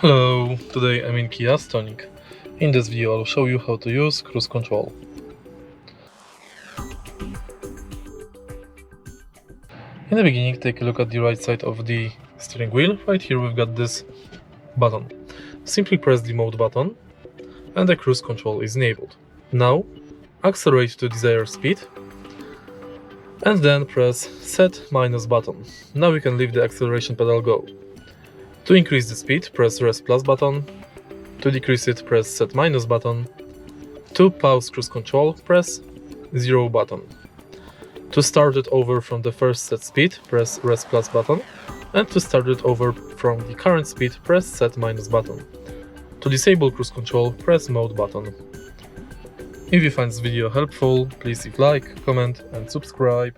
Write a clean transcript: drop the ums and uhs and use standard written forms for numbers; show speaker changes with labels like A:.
A: Hello, today I'm in Kia Stonic. In this video I'll show you how to use cruise control. In the beginning, take a look at the right side of the steering wheel. Right here we've got this button. Simply press the mode button and the cruise control is enabled. Now accelerate to desired speed and then press set minus button. Now you can leave the acceleration pedal go. To increase the speed, press rest plus button. To decrease it, press set minus button. To pause cruise control, press 0 button. To start it over from the first set speed, press rest plus button. And to start it over from the current speed, press set minus button. To disable cruise control, press mode button. If you find this video helpful, please leave like, comment and subscribe.